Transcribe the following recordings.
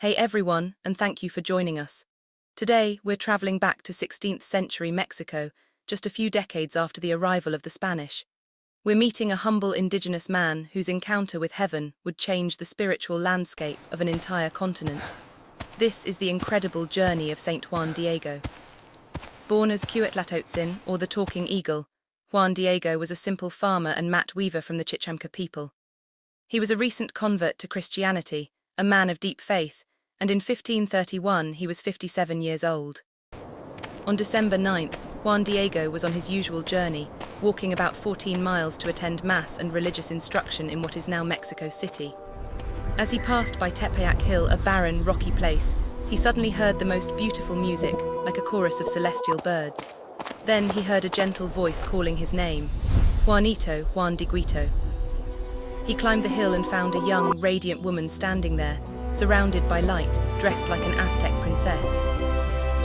Hey everyone, and thank you for joining us. Today, we're traveling back to 16th century Mexico, just a few decades after the arrival of the Spanish. We're meeting a humble indigenous man whose encounter with heaven would change the spiritual landscape of an entire continent. This is the incredible journey of Saint Juan Diego. Born as Cuauhtlacotzin, or the Talking Eagle, Juan Diego was a simple farmer and mat weaver from the Chichamca people. He was a recent convert to Christianity, a man of deep faith, and in 1531 he was 57 years old. On December 9th, Juan Diego was on his usual journey, walking about 14 miles to attend Mass and religious instruction in what is now Mexico City. As he passed by Tepeyac Hill, a barren, rocky place, he suddenly heard the most beautiful music, like a chorus of celestial birds. Then he heard a gentle voice calling his name, Juanito, Juan Diguito. He climbed the hill and found a young, radiant woman standing there, surrounded by light, dressed like an Aztec princess.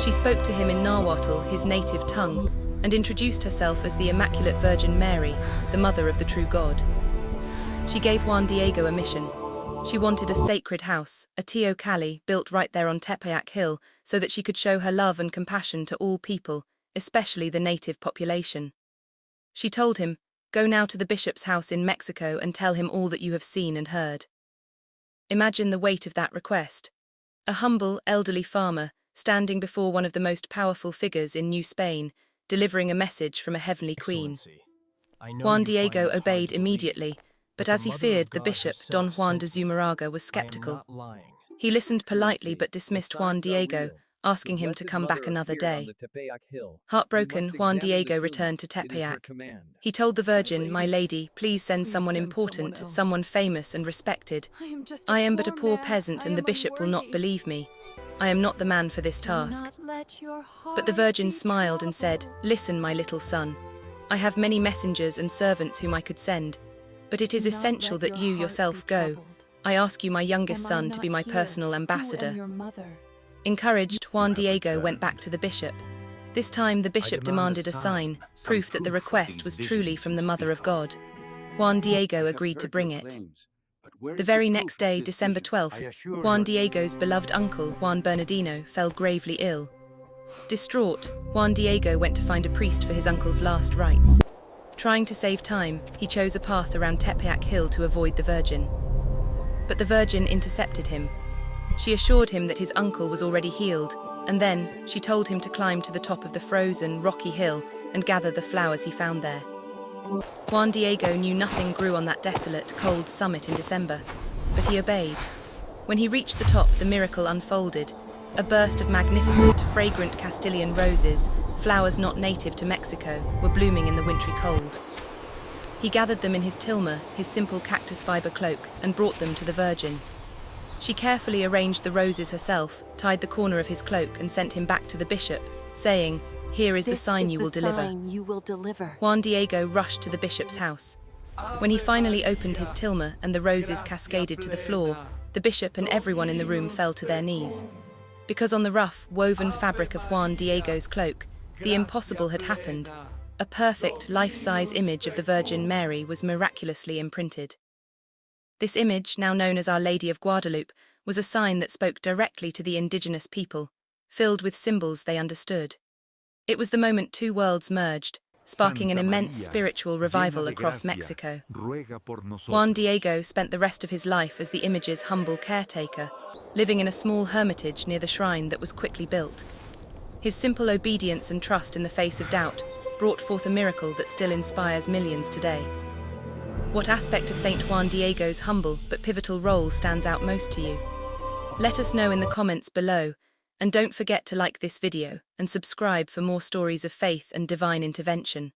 She spoke to him in Nahuatl, his native tongue, and introduced herself as the Immaculate Virgin Mary, the mother of the true God. She gave Juan Diego a mission. She wanted a sacred house, a teocalli, built right there on Tepeyac Hill, so that she could show her love and compassion to all people, especially the native population. She told him, "Go now to the bishop's house in Mexico and tell him all that you have seen and heard." Imagine the weight of that request. A humble, elderly farmer, standing before one of the most powerful figures in New Spain, delivering a message from a heavenly queen. Juan Diego obeyed immediately, but as he feared, the bishop, Don Juan de Zumárraga, was skeptical. He listened politely but dismissed Juan Diego, asking him to come back another day. Heartbroken, Juan Diego returned to Tepeyac. He told the Virgin, "My lady, please send someone important, someone famous and respected. I am but a poor peasant and the bishop will not believe me. I am not the man for this task." But the Virgin smiled and said, "Listen, my little son. I have many messengers and servants whom I could send, but it is essential that you yourself go. I ask you, my youngest son, to be my personal ambassador." Encouraged, Juan Diego went back to the bishop. This time the bishop demanded a sign, proof that the request was truly from the Mother of God. Juan Diego agreed to bring it. The very next day, December 12th, Juan Diego's beloved uncle, Juan Bernardino, fell gravely ill. Distraught, Juan Diego went to find a priest for his uncle's last rites. Trying to save time, he chose a path around Tepeyac Hill to avoid the Virgin. But the Virgin intercepted him. She assured him that his uncle was already healed, and then she told him to climb to the top of the frozen, rocky hill and gather the flowers he found there. Juan Diego knew nothing grew on that desolate, cold summit in December, but he obeyed. When he reached the top, the miracle unfolded. A burst of magnificent, fragrant Castilian roses, flowers not native to Mexico, were blooming in the wintry cold. He gathered them in his tilma, his simple cactus fiber cloak, and brought them to the Virgin. She carefully arranged the roses herself, tied the corner of his cloak and sent him back to the bishop, saying, "Here is the sign you will deliver." Juan Diego rushed to the bishop's house. When he finally opened his tilma and the roses cascaded to the floor, the bishop and everyone in the room fell to their knees. Because on the rough, woven fabric of Juan Diego's cloak, the impossible had happened. A perfect, life-size image of the Virgin Mary was miraculously imprinted. This image, now known as Our Lady of Guadalupe, was a sign that spoke directly to the indigenous people, filled with symbols they understood. It was the moment two worlds merged, sparking an immense spiritual revival across Mexico. Juan Diego spent the rest of his life as the image's humble caretaker, living in a small hermitage near the shrine that was quickly built. His simple obedience and trust in the face of doubt brought forth a miracle that still inspires millions today. What aspect of Saint Juan Diego's humble but pivotal role stands out most to you? Let us know in the comments below, and don't forget to like this video and subscribe for more stories of faith and divine intervention.